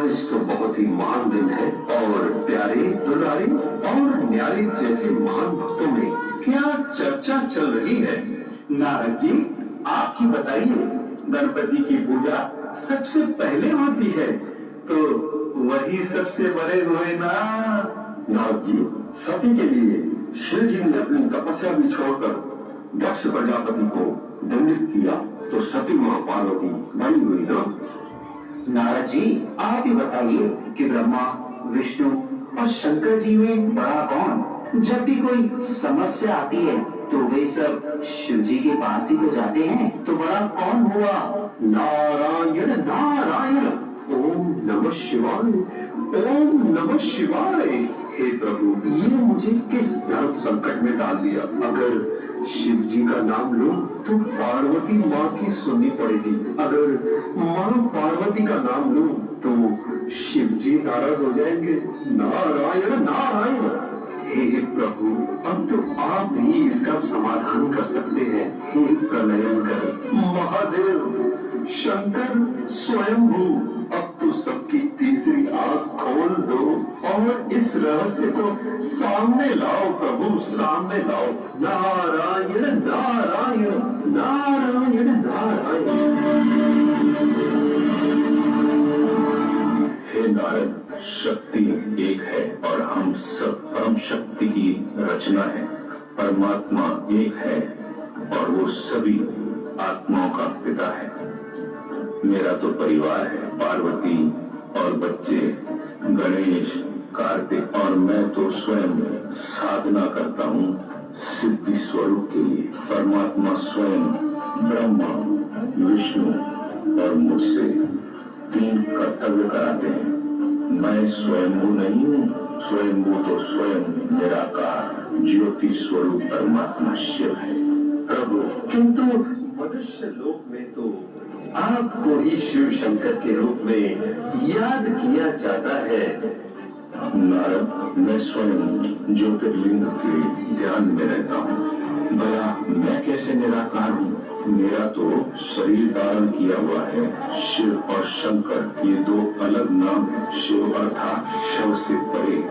आज तो बहुत ही महान दिन है और प्यारे दुलारे और न्यारे जैसे महान भक्तों में क्या चर्चा चल रही है। नारद जी, आपकी बताइए, गणपति की पूजा सबसे पहले होती है तो वही सबसे बड़े हुए ना। नारद जी, सती के लिए शिव जी ने अपनी तपस्या भी छोड़कर दक्ष प्रजापति को दंडित किया तो सती मां पार्वती बनी हुई ना। नारद जी, आप ही बताइए कि ब्रह्मा, विष्णु और शंकर जी में बड़ा कौन? जब भी कोई समस्या आती है तो वे सब शिव जी के पास ही तो जाते हैं, तो बड़ा कौन हुआ? नारायण नारायण, ओम नमः शिवाय, ओम नमः शिवाय। हे प्रभु, ये मुझे किस धर्म संकट में डाल दिया। अगर शिव जी का नाम लो तो पार्वती माँ की सुननी पड़ेगी, अगर माँ पार्वती का नाम लो तो शिव जी नाराज हो जाएंगे। नारायण नारायण। हे प्रभु, अब तो आप ही इसका समाधान कर सकते हैं। हे प्रलयंकर महादेव शंकर स्वयंभू, अब तो सबकी तीसरी आंख खोल दो और इस रहस्य को सामने लाओ प्रभु, सामने लाओ। नारायण नारायण नारायण नारायण। हे नारद, शक्ति एक है और हम सब परम शक्ति की रचना है। परमात्मा एक है और वो सभी आत्माओं का पिता है। मेरा तो परिवार है, पार्वती और बच्चे गणेश, कार्तिक, और मैं तो स्वयं साधना करता हूँ सिद्धि स्वरूप के लिए। परमात्मा स्वयं ब्रह्मा, विष्णु और मुझसे 3 कर्तव्य कराते हैं। मैं स्वयंभू नहीं हूँ, स्वयंभू तो स्वयं निराकार ज्योति स्वरूप परमात्मा शिव है। प्रभु, किंतु मनुष्य लोक में तो आपको ही शिव शंकर के रूप में याद किया जाता है। नारद, मैं स्वयं ज्योतिर्लिंग के ध्यान में रहता हूँ। भला मैं कैसे निराकार हूँ? मेरा तो शरीर धारण किया हुआ है। शिव और शंकर ये 2 अलग नाम है। शिव अर्थात शव से परे,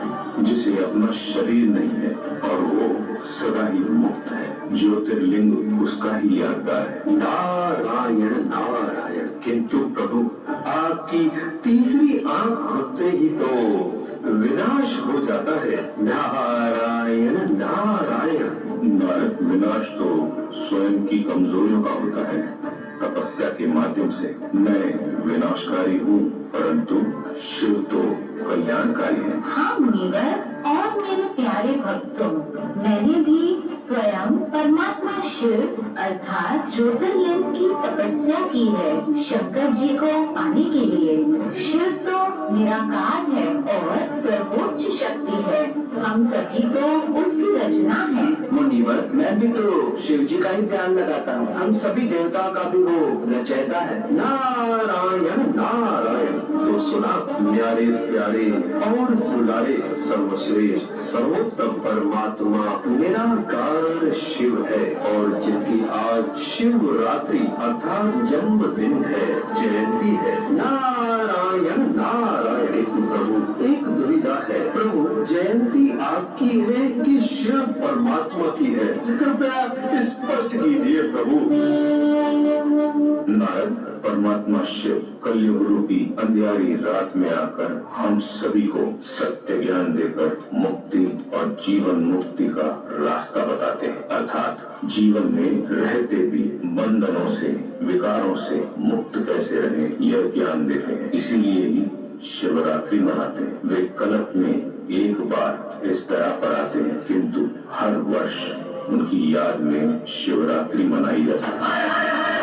जिसे अपना शरीर नहीं है और वो सदा ही मुक्त है। ज्योतिर्लिंग उसका ही यादगार है। नारायण नारायण। किंतु प्रभु, आपकी तीसरी आंख खुलते ही तो विनाश हो जाता है। नारायण नारायण। नारद, विनाश तो स्वयं की कमजोरियों का होता है। तपस्या के माध्यम से मैं विनाशकारी हूँ, परंतु शिव तो कल्याणकारी है। हाँ मुनिवर और मेरे प्यारे भक्तों, मैंने भी स्वयं परमात्मा शिव अर्थात ज्योतिर्लिंग की तपस्या की है शंकर जी को पाने के लिए। शिव तो निराकार है और सर्वोच्च शक्ति है। हम सभी तो उसकी रचना है। मुनिवर, मैं भी तो शिव जी का ही ध्यान लगाता हूँ। हम सभी देवताओं का भी वो रचयिता है। नारायण नारायण। तो सुना प्यारे प्यारे और दुलारे सर्वश्रेष्ठ सर्वोत्तम परमात्मा निराकार शिव है और जिनकी आज शिवरात्रि अर्थात जन्मदिन है, जयंती है। नारायण नारायण। प्रभु, एक दुविधा है प्रभु, जयंती आपकी है कि शिव परमात्मा की है? कृपया स्पष्ट कीजिए प्रभु। नारद, परमात्मा शिव कलयुग रूपी अंधियारी रात में आकर हम सभी को सत्य ज्ञान देकर मुक्ति और जीवन मुक्ति का रास्ता बताते हैं। अर्थात जीवन में रहते भी बंधनों से, विकारों से मुक्त कैसे रहे, यह ज्ञान देते हैं। इसीलिए ही शिवरात्रि मनाते हैं। वे कल्प में एक बार इस तरह पर आते हैं, किंतु हर वर्ष उनकी याद में शिवरात्रि मनाई जाती है।